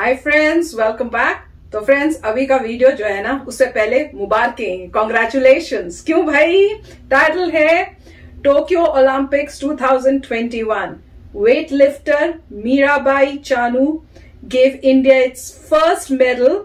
Hi friends, welcome back. तो friends, अभी का वीडियो जो है ना, उससे पहले मुबारकें, कॉन्ग्रेचुलेशंस। क्यों भाई? टाइटल है Tokyo Olympics 2021। Weight lifter Mirabai Chanu gave India its first medal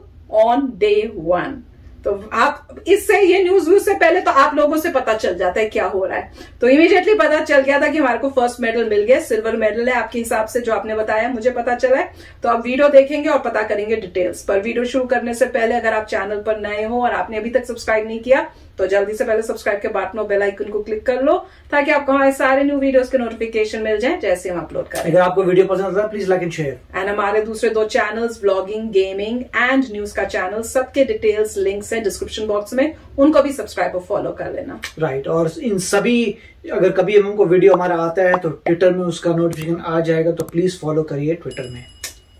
on day 1। तो आप इससे ये न्यूज से पहले तो आप लोगों से पता चल जाता है क्या हो रहा है। तो इमीडिएटली पता चल गया था कि हमारे को फर्स्ट मेडल मिल गया, सिल्वर मेडल है आपके हिसाब से जो आपने बताया, मुझे पता चला है। तो आप वीडियो देखेंगे और पता करेंगे डिटेल्स। पर वीडियो शुरू करने से पहले अगर आप चैनल पर नए हो और आपने अभी तक सब्सक्राइब नहीं किया तो जल्दी से पहले सब्सक्राइब के बटन और बेल आइकन को क्लिक कर लो ताकि आपको हमारे सारे न्यू वीडियोस के नोटिफिकेशन मिल जाए जैसे हम अपलोड करें। अगर आपको वीडियो पसंद आता है please like and share. And हमारे दूसरे 2 channels blogging, gaming and news का चैनल, सबके डिटेल्स लिंक्स है डिस्क्रिप्शन बॉक्स में, उनको भी सब्सक्राइब और फॉलो कर लेना। राइट। और इन सभी अगर कभी हमको वीडियो हमारा आता है तो ट्विटर में उसका नोटिफिकेशन आ जाएगा, तो प्लीज फॉलो करिए ट्विटर में।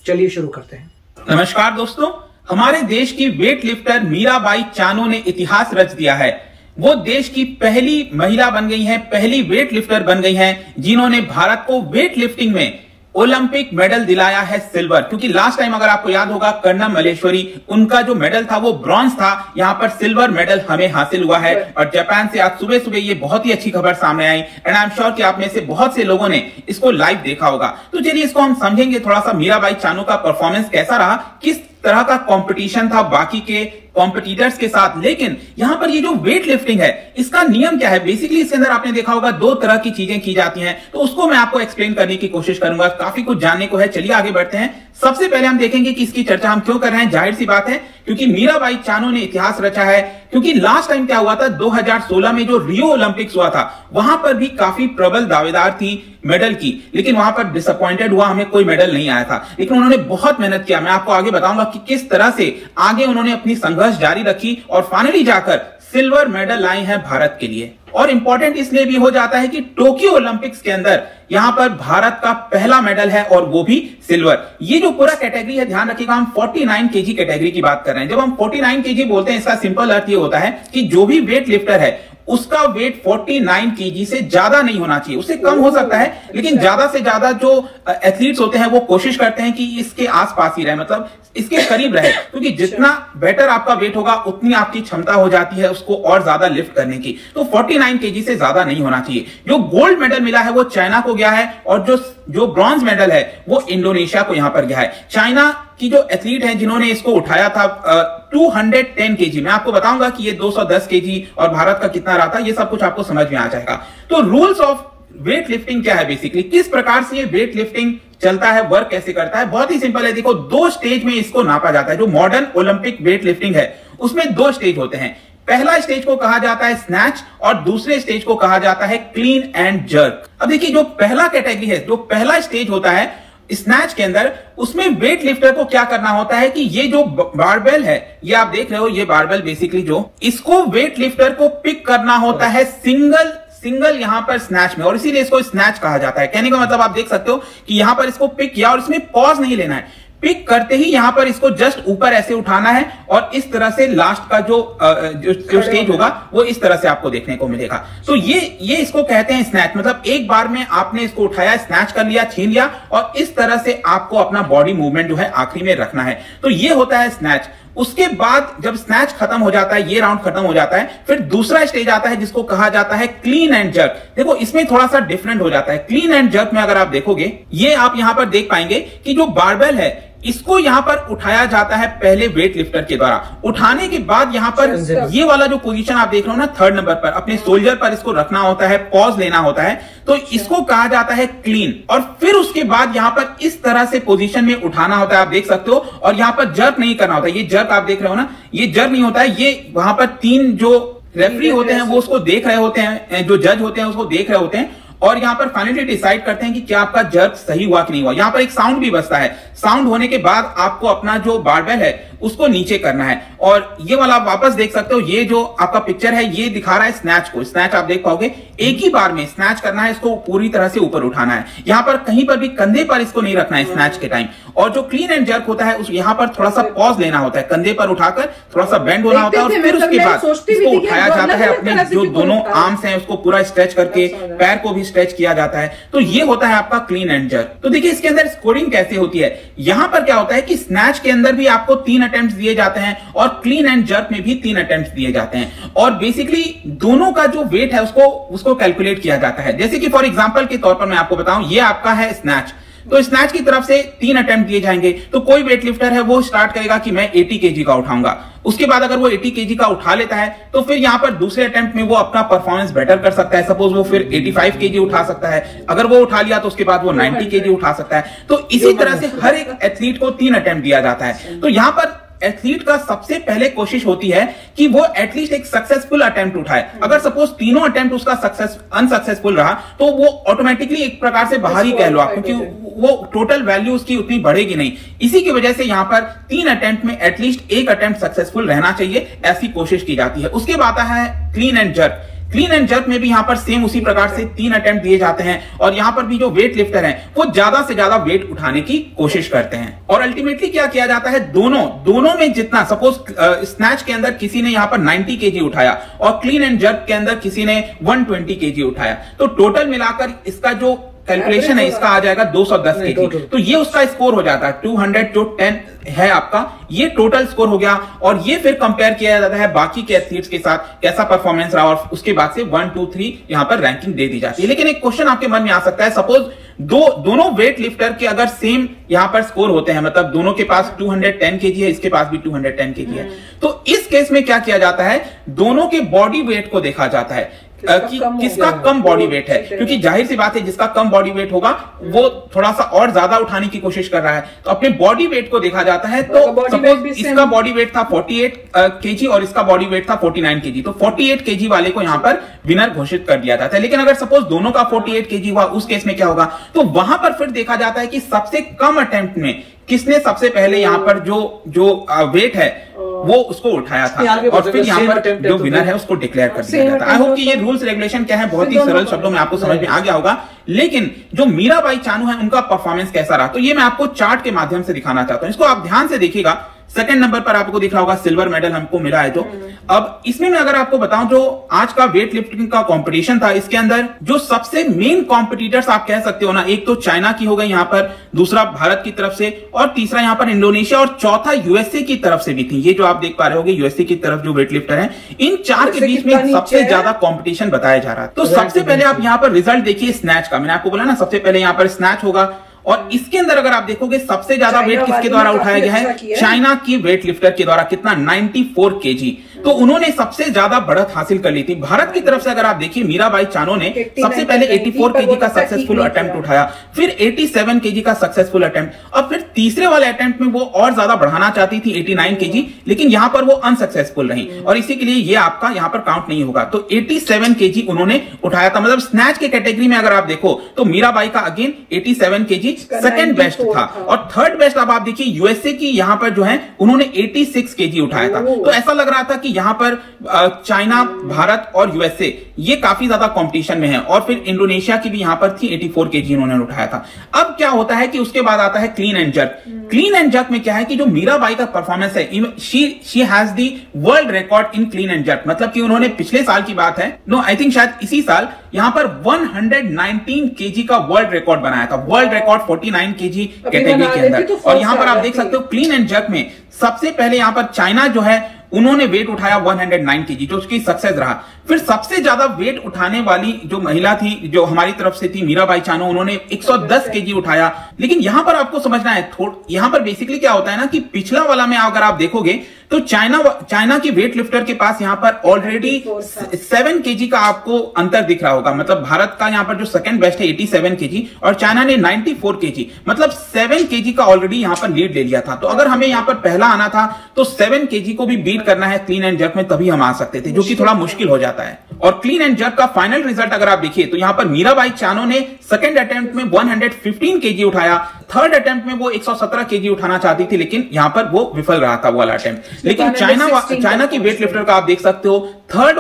चलिए शुरू करते हैं। नमस्कार दोस्तों, हमारे देश की वेट लिफ्टर मीराबाई चानू ने इतिहास रच दिया है। वो देश की पहली महिला बन गई हैं, पहली वेट लिफ्टर बन गई हैं जिन्होंने भारत को वेट लिफ्टिंग में ओलंपिक मेडल दिलाया है सिल्वर। क्योंकि लास्ट टाइम अगर आपको याद होगा कर्णम मल्लेश्वरी, उनका जो मेडल था वो ब्रॉन्ज था, यहां पर सिल्वर मेडल हमें हासिल हुआ है। और जापान से आज सुबह सुबह ये बहुत ही अच्छी खबर सामने आई एंड आई एम श्योर कि आप में से बहुत से लोगों ने इसको लाइव देखा होगा। तो चलिए इसको हम समझेंगे थोड़ा सा, मीराबाई चानू का परफॉर्मेंस कैसा रहा, किस तरह का कंपटीशन था बाकी के कॉम्पिटिटर्स के साथ। लेकिन यहां पर ये जो वेट लिफ्टिंग है इसका नियम क्या है, बेसिकली इसके अंदर आपने देखा होगा 2 तरह की चीजें की जाती हैं, तो उसको मैं आपको एक्सप्लेन करने की कोशिश करूंगा। काफी कुछ जानने को है, चलिए आगे बढ़ते हैं। सबसे पहले हम देखेंगे कि इसकी चर्चा हम क्यों कर रहे हैं। जाहिर सी बात है क्योंकि मीराबाई चानू ने इतिहास रचा है। क्योंकि लास्ट टाइम क्या हुआ था, 2016 में जो रियो ओलंपिक्स हुआ था वहां पर भी काफी प्रबल दावेदार थी मेडल की, लेकिन वहां पर डिसअपॉइंटेड हुआ, हमें कोई मेडल नहीं आया था। लेकिन उन्होंने बहुत मेहनत किया, मैं आपको आगे बताऊंगा कि किस तरह से आगे उन्होंने अपनी संघर्ष जारी रखी और फाइनली जाकर सिल्वर मेडल लाई है भारत के लिए। और इंपॉर्टेंट इसलिए भी हो जाता है कि टोक्यो ओलंपिक्स के अंदर यहां पर भारत का पहला मेडल है और वो भी सिल्वर। ये जो पूरा कैटेगरी है, ध्यान रखिएगा, हम 49 केजी कैटेगरी की बात कर रहे हैं। जब हम 49 केजी बोलते हैं इसका सिंपल अर्थ ये होता है कि जो भी वेट लिफ्टर है उसका वेट 49 केजी से ज्यादा नहीं होना चाहिए, उससे कम हो सकता है, लेकिन ज्यादा से ज्यादा जो एथलीट्स होते हैं वो कोशिश करते हैं कि इसके आसपास ही रहे, मतलब इसके करीब रहे। क्योंकि जितना बेटर आपका वेट होगा उतनी आपकी क्षमता हो जाती है उसको और ज्यादा लिफ्ट करने की। तो 49 केजी से ज्यादा नहीं होना चाहिए। जो गोल्ड मेडल मिला है वो चाइना को गया है और जो ब्रॉन्ज मेडल है वो इंडोनेशिया को यहां पर गया है। चाइना की जो एथलीट हैं जिन्होंने इसको उठाया था 210 केजी, मैं आपको बताऊंगा कि ये 210 केजी और भारत का कितना रहा था, ये सब कुछ आपको समझ में आ जाएगा। तो रूल्स ऑफ वेट लिफ्टिंग क्या है, बेसिकली किस प्रकार से ये वेट लिफ्टिंग चलता है, वर्क कैसे करता है, बहुत ही सिंपल है। देखो, 2 स्टेज में इसको नापा जाता है। जो मॉडर्न ओलंपिक वेट लिफ्टिंग है उसमें 2 स्टेज होते हैं। पहला स्टेज को कहा जाता है स्नैच और दूसरे स्टेज को कहा जाता है क्लीन एंड जर्क। अब देखिए, जो पहला कैटेगरी है, जो पहला स्टेज होता है स्नैच के अंदर, उसमें वेट लिफ्टर को क्या करना होता है कि ये जो बारबेल है, ये आप देख रहे हो, ये बारबेल बेसिकली जो इसको वेट लिफ्टर को पिक करना होता है सिंगल यहां पर स्नैच में, और इसीलिए इसको स्नैच कहा जाता है। कहने का मतलब आप देख सकते हो कि यहां पर इसको पिक किया और इसमें पॉज नहीं लेना है। पिक करते ही यहां पर इसको जस्ट ऊपर ऐसे उठाना है और इस तरह से लास्ट का जो स्टेज होगा वो इस तरह से आपको देखने को मिलेगा। तो ये इसको कहते हैं स्नैच, मतलब एक बार में आपने इसको उठाया, स्नैच कर लिया, छीन लिया और इस तरह से आपको अपना बॉडी मूवमेंट जो है आखिरी में रखना है। तो ये होता है स्नैच। उसके बाद जब स्नैच खत्म हो जाता है, ये राउंड खत्म हो जाता है, फिर दूसरा स्टेज आता है जिसको कहा जाता है क्लीन एंड जर्क। देखो, इसमें थोड़ा सा डिफरेंट हो जाता है। क्लीन एंड जर्क में अगर आप देखोगे, ये आप यहां पर देख पाएंगे कि जो बारबेल है इसको यहां पर उठाया जाता है पहले वेट लिफ्टर के द्वारा। उठाने के बाद यहां पर ये वाला जो पोजीशन आप देख रहे हो ना, 3rd नंबर पर अपने शोल्डर पर इसको रखना होता है, पॉज लेना होता है, तो इसको कहा जाता है क्लीन। और फिर उसके बाद यहां पर इस तरह से पोजीशन में उठाना होता है, आप देख सकते हो, और यहां पर जर्क नहीं करना होता। ये जर्क आप देख रहे हो ना, ये जर्क नहीं होता है। ये वहां पर 3 जो रेफरी होते हैं वो उसको देख रहे होते हैं, जो जज होते हैं उसको देख रहे होते हैं और यहां पर फाइनली डिसाइड करते हैं कि क्या आपका जर्क सही हुआ कि नहीं हुआ। यहां पर एक साउंड भी बजता है। साउंड होने के बाद आपको अपना जो बारबेल है उसको नीचे करना है और ये वाला आप वापस देख सकते हो, ये जो आपका पिक्चर है ये दिखा रहा है स्नैच को। स्नैच आप देख पाओगे, एक ही बार में स्नैच करना है, इसको पूरी तरह से ऊपर उठाना है। यहाँ पर कहीं पर भी कंधे पर इसको नहीं रखना है स्नैच के टाइम। और जो क्लीन एंड जर्क होता है उस यहाँ पर थोड़ा सा पॉज लेना होता है, कंधे पर उठाकर थोड़ा सा बेंड होना होता है और फिर उसके बाद इसको उठाया जाता है। अपने जो दोनों आर्म्स हैं उसको पूरा स्ट्रेच करके पैर को भी स्ट्रेच किया जाता है। तो ये होता है आपका क्लीन एंड जर्क। तो देखिए इसके अंदर स्कोरिंग कैसे होती है। यहां पर क्या होता है कि स्नैच के अंदर भी आपको 3 अटेम्प्ट दिए जाते हैं और क्लीन एंड जर्क में भी 3 अटेम्प्ट दिए जाते हैं। और बेसिकली दोनों का जो वेट है उसको कैलकुलेट किया जाता है। जैसे कि फॉर एग्जांपल के तौर पर मैं आपको बताऊं, ये आपका है स्नैच, तो स्नैच की तरफ से 3 अटेम्प्ट दिए जाएंगे। तो कोई वेट लिफ्टर है वो स्टार्ट करेगा कि मैं 80 केजी का उठाऊंगा। उसके बाद अगर वो 80 केजी का उठा लेता है तो फिर यहां पर दूसरे अटेम्प्ट में वो अपना परफॉर्मेंस बेटर कर सकता है। सपोज वो फिर 85 केजी उठा सकता है, अगर वो उठा लिया तो उसके बाद वो 90 केजी उठा सकता है। तो इसी तरह से हर एक एथलीट को 3 अटेम्प्ट दिया जाता है। तो यहां पर एथलीट का सबसे पहले कोशिश होती है कि वो एटलीस्ट एक सक्सेसफुल अटेम्प्ट उठाए। अगर सपोज तीनों अटेम्प्ट उसका अनसक्सेसफुल रहा तो वो ऑटोमेटिकली एक प्रकार से बाहर ही कह लो आप, क्योंकि वो टोटल वैल्यू उसकी उतनी बढ़ेगी नहीं। इसी की वजह से यहां पर 3 अटेम्प्ट में एटलीस्ट एक अटेम्प्ट सक्सेसफुल रहना चाहिए, ऐसी कोशिश की जाती है। उसके बाद आता है clean and jerk. Clean and jerk में भी यहां पर सेम उसी प्रकार से 3 अटेम्प्ट दिए जाते हैं और यहां पर भी जो वेट लिफ्टर हैं वो ज्यादा से ज्यादा वेट उठाने की कोशिश करते हैं। और अल्टीमेटली क्या किया जाता है, दोनों में जितना, सपोज स्नैच के अंदर किसी ने यहां पर 90 केजी उठाया और क्लीन एंड जर्क के अंदर किसी ने 120 केजी उठाया, तो टोटल मिलाकर इसका जो कैलकुलेशन है इसका आ जाएगा 210 केजी। तो ये उसका स्कोर हो जाता है 210 है आपका, ये टोटल स्कोर हो गया। और ये फिर कंपेयर किया जाता है बाकी के एथलीट्स के साथ, कैसा परफॉर्मेंस रहा, और उसके बाद से 1 2 3 यहां पर रैंकिंग दे दी जाती है। लेकिन एक क्वेश्चन आपके मन में आ सकता है, सपोज दोनों वेट लिफ्टर के अगर सेम यहां पर स्कोर होते हैं, मतलब दोनों के पास 210 केजी है, इसके पास भी 210 केजी है, तो इस केस में क्या किया जाता है, दोनों के बॉडी वेट को देखा जाता है कि किसका कम बॉडी वेट है। क्योंकि जाहिर सी बात है जिसका कम बॉडी वेट होगा वो थोड़ा सा और ज्यादा उठाने की कोशिश कर रहा है, तो अपने बॉडी वेट को देखा जाता है। तो सपोज इसका बॉडी वेट था 48 केजी और इसका बॉडी वेट था 49 केजी, तो 48 केजी वाले को यहां पर विनर घोषित कर दिया जाता है। लेकिन अगर सपोज दोनों का 48 केजी हुआ, उस केस में क्या होगा, तो वहां पर फिर देखा जाता है कि सबसे कम अटेम्प्ट में किसने सबसे पहले यहां पर जो वेट है वो उसको उठाया था, और फिर यहाँ पर जो विनर है उसको डिक्लेयर कर दिया जाता है। आई होप कि ये रूल्स रेगुलेशन क्या है बहुत ही सरल शब्दों में आपको समझ में आ गया होगा। लेकिन जो मीराबाई चानू है उनका परफॉर्मेंस कैसा रहा, तो ये मैं आपको चार्ट के माध्यम से दिखाना चाहता हूं। इसको आप ध्यान से देखिएगा, सेकंड नंबर पर आपको दिख रहा होगा सिल्वर मेडल हमको मिला है। तो अब इसमें मैं अगर आपको बताऊं, जो आज का वेट लिफ्टिंग का कंपटीशन था, इसके अंदर जो सबसे मेन कॉम्पिटिटर्स आप कह सकते हो ना, एक तो चाइना की हो गई यहाँ पर, दूसरा भारत की तरफ से, और तीसरा यहाँ पर इंडोनेशिया, और चौथा यूएसए की तरफ से भी थी। ये जो आप देख पा रहे होगे यूएसए की तरफ जो वेट लिफ्टर है, इन चार के बीच में सबसे ज्यादा कॉम्पिटिशन बताया जा रहा है। तो सबसे पहले आप यहाँ पर रिजल्ट देखिए स्नैच का। मैंने आपको बोला ना सबसे पहले यहाँ पर स्नैच होगा, और इसके अंदर अगर आप देखोगे सबसे ज्यादा वेट किसके द्वारा उठाया गया है, चाइना की वेट लिफ्टर के द्वारा। कितना, 94 केजी। तो उन्होंने सबसे ज्यादा बढ़त हासिल कर ली थी। भारत की तरफ से अगर आप देखिए, मीराबाई चानू ने सबसे पहले 84 केजी का सक्सेसफुल अटेम्प्ट उठाया, फिर 87 केजी का सक्सेसफुल अटेम्प्ट, और फिर तीसरे वाले अटेम्प्ट में वो और ज्यादा बढ़ाना चाहती थी 89 केजी, लेकिन यहां पर वो अनसक्सेसफुल रही, और इसी के लिए ये आपका यहां पर काउंट नहीं होगा। तो 87 केजी उन्होंने उठाया था। मतलब स्नैच के कैटेगरी में अगर आप देखो तो मीराबाई का अगेन 87 केजी सेकंड बेस्ट था, और थर्ड बेस्ट अब आप देखिए यूएसए की यहां पर जो है उन्होंने 86 केजी उठाया था। तो ऐसा लग रहा था कि यहां पर चाइना, भारत और यूएसए ये काफी ज्यादा कंपटीशन में है, और फिर इंडोनेशिया की भी यहां पर थी, 84 केजी उन्होंने उठाया था। अब क्या होता है कि उसके बाद आता है clean and jerk. Clean and jerk में क्या है कि जो मीराबाई का परफॉर्मेंस है, she has the world record in clean and jerk. मतलब कि उन्होंने पिछले साल की बात है, नो आई थिंक शायद इसी साल, यहां पर 119 केजी का वर्ल्ड रिकॉर्ड बनाया था। वर्ल्ड रिकॉर्ड 49 केजी कैटेगरी के अंदर। और यहां पर आप देख सकते हो क्लीन एंड जर्क में सबसे पहले यहां पर चाइना जो है उन्होंने वेट उठाया 109 केजी, जो उसकी सक्सेस रहा। फिर सबसे ज्यादा वेट उठाने वाली जो महिला थी, जो हमारी तरफ से थी, मीराबाई चानू, उन्होंने 110 केजी उठाया। लेकिन यहां पर आपको समझना है, यहां पर बेसिकली क्या होता है ना कि पिछला वाला में अगर आप देखोगे तो चाइना की वेट लिफ्टर के पास यहां पर ऑलरेडी 7 केजी का आपको अंतर दिख रहा होगा। मतलब भारत का यहां पर जो सेकंड बेस्ट है 87 केजी, और चाइना ने 94 केजी, मतलब 7 केजी का ऑलरेडी यहां पर लीड ले लिया था। तो अगर हमें यहां पर पहला आना था तो 7 केजी को भी बीट करना है क्लीन एंड जर्क में, तभी हम आ सकते थे, जो कि थोड़ा मुश्किल हो जाता है। और क्लीन एंड जर्क का फाइनल रिजल्ट अगर आप देखिए तो यहां पर मीराबाई चानू ने सेकंड अटेम्प्ट में 115 केजी उठाया, थर्ड अटेम्प्ट में वो 117 केजी उठाना चाहती थी, लेकिन यहां पर वो विफल रहा था वो वाला अटेम्प्ट। लेकिन चाइना की वेट लिफ्टर का आप देख सकते हो, थर्ड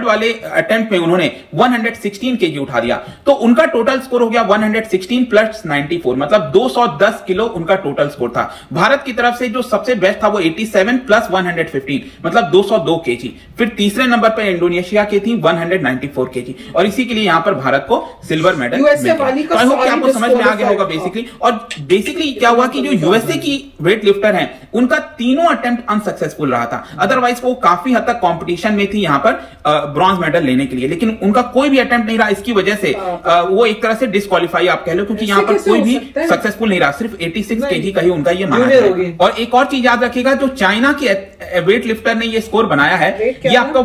वाले अटेम्प्ट में उन्होंने 116 केजी उठा दिया। तो उनका टोटल स्कोर हो गया 116 प्लस 94, मतलब 210 किलो उनका टोटल स्कोर था। भारत की तरफ से जो सबसे बेस्ट था वो 87 प्लस 115, मतलब 202 केजी। फिर तीसरे नंबर पर इंडोनेशिया की थी 194 केजी, और इसी के लिए यहां पर भारत को सिल्वर मेडल मिला। आपको समझ में आ गया होगा बेसिकली। और बेसिकली क्या हुआ कि जो यूएसए की वेट लिफ्टर हैं, उनका तीनों अटेम्प्ट अनसक्सेसफुल रहा था। अदरवाइज वो काफी हद तक कंपटीशन में थी यहां पर ब्रॉन्ज मेडल लेने के लिए, लेकिन उनका कोई भी अटेम्प्ट नहीं रहा। इसकी वजह से वो एक तरह से डिस्क्वालीफाई आप कह लो, क्योंकि यहां पर कोई भी सक्सेसफुल नहीं रहा। सिर्फ 86 केजी का ही उनका ये माना है। और एक और चीज याद रखिएगा, जो चाइना की वेट लिफ्टर ने ये स्कोर बनाया है, ये आपका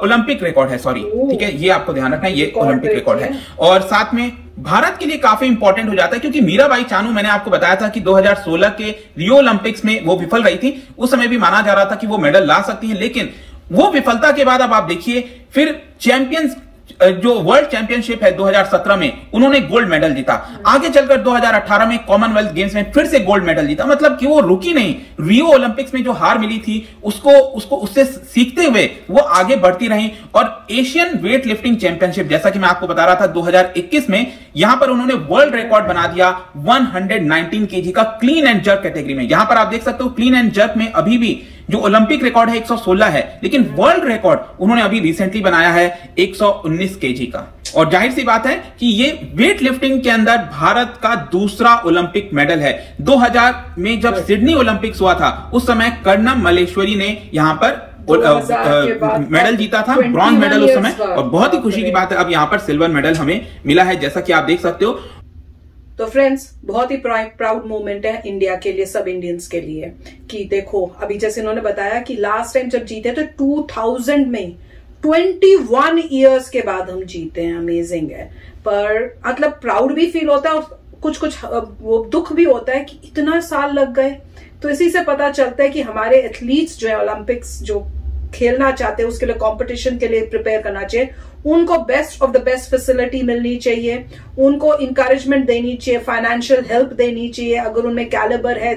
ओलंपिक रिकॉर्ड है, सॉरी, ठीक है, ये आपको ध्यान रखना है, ये ओलंपिक रिकॉर्ड है। और साथ में भारत के लिए काफी इंपॉर्टेंट हो जाता है, क्योंकि मीराबाई चानू, मैंने आपको बताया था कि 2016 के रियो ओलंपिक्स में वो विफल रही थी। उस समय भी माना जा रहा था कि वो मेडल ला सकती है, लेकिन वो विफलता के बाद अब आप देखिए, फिर चैंपियंस जो वर्ल्ड चैंपियनशिप है 2017 में उन्होंने गोल्ड मेडल जीता। आगे चलकर 2018 में कॉमनवेल्थ गेम्स में फिर से गोल्ड मेडल जीता। मतलब कि वो रुकी नहीं, रियो ओलंपिक्स में जो हार मिली थी उसको उससे सीखते हुए वो आगे बढ़ती रही। और एशियन वेट लिफ्टिंग चैंपियनशिप, जैसा कि मैं आपको बता रहा था, 2021 में यहां पर उन्होंने वर्ल्ड रिकॉर्ड बना दिया 119 केजी का क्लीन एंड जर्क कैटेगरी में। यहां पर आप देख सकते हो क्लीन एंड जर्क में अभी भी जो ओलंपिक रिकॉर्ड है 116 है, लेकिन वर्ल्ड रिकॉर्ड उन्होंने अभी रिसेंटली बनाया है 119 केजी का। और जाहिर सी बात है कि ये वेट लिफ्टिंग के अंदर भारत का दूसरा ओलंपिक मेडल है। 2000 में जब सिडनी ओलंपिक्स हुआ था, उस समय कर्णम मल्लेश्वरी ने यहां पर मेडल जीता था, ब्रॉन्ज मेडल उस समय। और बहुत ही खुशी की बात है, अब यहां पर सिल्वर मेडल हमें मिला है, जैसा कि आप देख सकते हो। तो फ्रेंड्स, बहुत ही प्राउड मोमेंट है इंडिया के लिए, सब इंडियंस के लिए, कि देखो अभी जैसे इन्होंने बताया कि लास्ट टाइम जब जीते तो 2000 में 21 इयर्स के बाद हम जीते हैं। अमेजिंग है, पर मतलब प्राउड भी फील होता है और कुछ वो दुख भी होता है कि इतना साल लग गए। तो इसी से पता चलता है कि हमारे एथलीट्स जो है, ओलंपिक्स जो खेलना चाहते हैं, उसके लिए कंपटीशन के लिए प्रिपेयर करना चाहिए, उनको best of the best facility मिलनी चाहिए, उनको इंकरेजमेंट देनी चाहिए, फाइनेंशियल हेल्प देनी चाहिए। अगर उनमें कैलिबर है,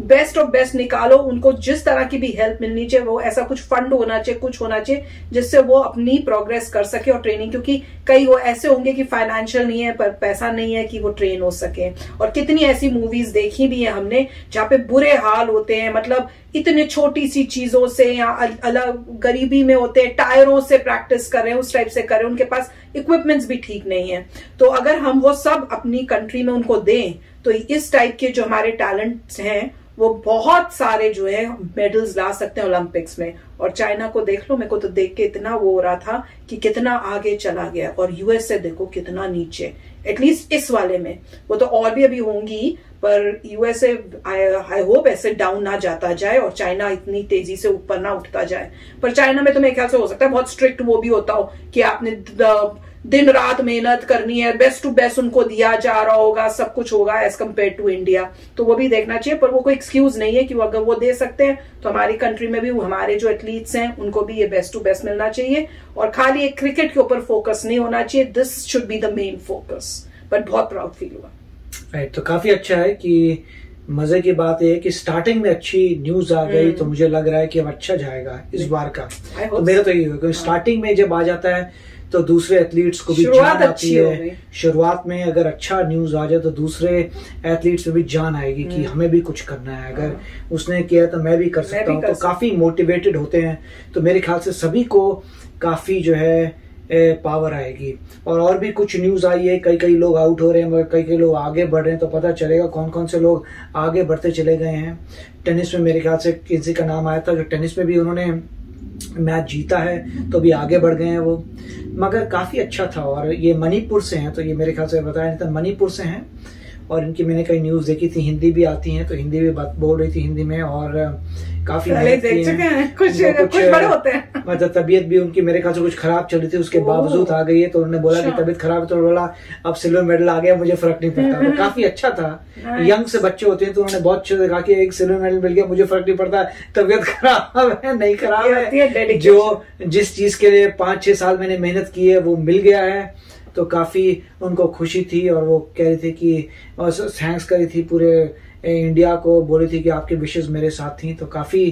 बेस्ट ऑफ बेस्ट निकालो, उनको जिस तरह की भी हेल्प मिलनी चाहिए। वो ऐसा कुछ फंड होना चाहिए, कुछ होना चाहिए जिससे वो अपनी प्रोग्रेस कर सके और ट्रेनिंग, क्योंकि कई वो ऐसे होंगे कि फाइनेंशियल नहीं है, पर पैसा नहीं है कि वो ट्रेन हो सके। और कितनी ऐसी मूवीज देखी भी है हमने जहां पे बुरे हाल होते हैं, मतलब इतने छोटी सी चीजों से, या अलग गरीबी में होते हैं, टायरों से प्रैक्टिस कर रहे हैं, उस टाइप से कर रहे हैं, उनके पास इक्विपमेंट्स भी ठीक नहीं है। तो अगर हम वो सब अपनी कंट्री में उनको दें, तो इस टाइप के जो हमारे टैलेंट्स हैं वो बहुत सारे जो है मेडल्स ला सकते हैं ओलंपिक्स में। और चाइना को देख लो, मेरे को तो देख के इतना वो हो रहा था कि कितना आगे चला गया, और यूएसए देखो कितना नीचे, एटलीस्ट इस वाले में। वो तो और भी अभी होंगी, पर यूएसए आई होप ऐसे डाउन ना जाता जाए और चाइना इतनी तेजी से ऊपर ना उठता जाए। पर चाइना में तो मेरे ख्याल से हो सकता है बहुत स्ट्रिक्ट वो भी होता हो कि आपने दिन रात मेहनत करनी है, बेस्ट टू बेस्ट उनको दिया जा रहा होगा, सब कुछ होगा एज कम्पेयर टू इंडिया। तो वो भी देखना चाहिए, पर वो कोई एक्सक्यूज नहीं है कि वो अगर वो दे सकते हैं तो हमारी कंट्री में भी हमारे जो एथलीट्स हैं उनको भी ये बेस्ट टू बेस्ट मिलना चाहिए। और खाली एक क्रिकेट के ऊपर फोकस नहीं होना चाहिए, this should be the main focus. But बहुत प्राउड फील हुआ। राइट, तो काफी अच्छा है कि मजे की बात है कि स्टार्टिंग में अच्छी न्यूज आ गई, तो मुझे लग रहा है कि अब अच्छा जाएगा इस बार का। तो मेरा तो ये होगा, स्टार्टिंग में जब आ जाता है तो दूसरे एथलीट्स को भी जान आती है। शुरुआत में अगर अच्छा न्यूज आ जाए तो दूसरे एथलीट्स में भी जान आएगी कि हमें भी कुछ करना है, अगर उसने किया तो मैं भी कर सकता हूँ। तो काफी मोटिवेटेड होते हैं। तो मेरे ख्याल से सभी को काफी जो है पावर आएगी। और भी कुछ न्यूज आई है, कई लोग आउट हो रहे हैं, मगर कई लोग आगे बढ़ रहे हैं। तो पता चलेगा कौन कौन से लोग आगे बढ़ते चले गए हैं। टेनिस में मेरे ख्याल से किसी का नाम आया था, जो टेनिस में भी उन्होंने मैच जीता है, तो भी आगे बढ़ गए हैं वो, मगर काफी अच्छा था। और ये मणिपुर से हैं, तो ये मेरे ख्याल से बताया नहीं था, मणिपुर से हैं। और इनकी मैंने कई न्यूज देखी थी, हिंदी भी आती हैं, तो हिंदी भी बात बोल रही थी हिंदी में। और काफी कुछ बड़े होते हैं। मतलब तबीयत भी उनकी मेरे ख्याल से कुछ खराब चल रही थी, उसके बावजूद आ गई है। तो उन्होंने बोला कि तबीयत खराब है, तो बोला अब सिल्वर मेडल आ गया, मुझे फर्क नहीं पड़ता। तो काफी अच्छा था। यंग से बच्चे होते हैं तो उन्होंने बहुत अच्छा देखा कि एक सिल्वर मेडल मिल गया, मुझे फर्क नहीं पड़ता तबीयत खराब है नहीं खराब है, जो जिस चीज के लिए 5-6 साल मैंने मेहनत की है वो मिल गया है। तो काफी उनको खुशी थी और वो कह रही थी कि थैंक्स करी थी पूरे इंडिया को, बोली थी कि आपकी विशेष मेरे साथ थी। तो काफी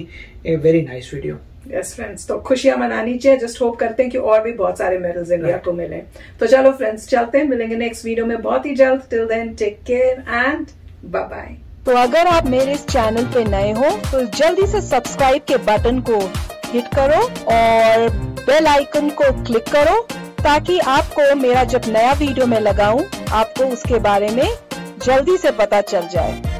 very nice video. Yes friends, तो खुशियां मनानी चाहिए। जस्ट होप करते हैं कि और भी बहुत सारे मेडल्स इंडिया को मिले। तो चलो फ्रेंड्स, चलते हैं, मिलेंगे नेक्स्ट वीडियो में बहुत ही जल्द। Till then take care and bye bye. तो अगर आप मेरे इस चैनल पे नए हो तो जल्दी से सब्सक्राइब के बटन को हिट करो और बेल आइकन को क्लिक करो, ताकि आपको मेरा जब नया वीडियो मैं लगाऊं आपको उसके बारे में जल्दी से पता चल जाए।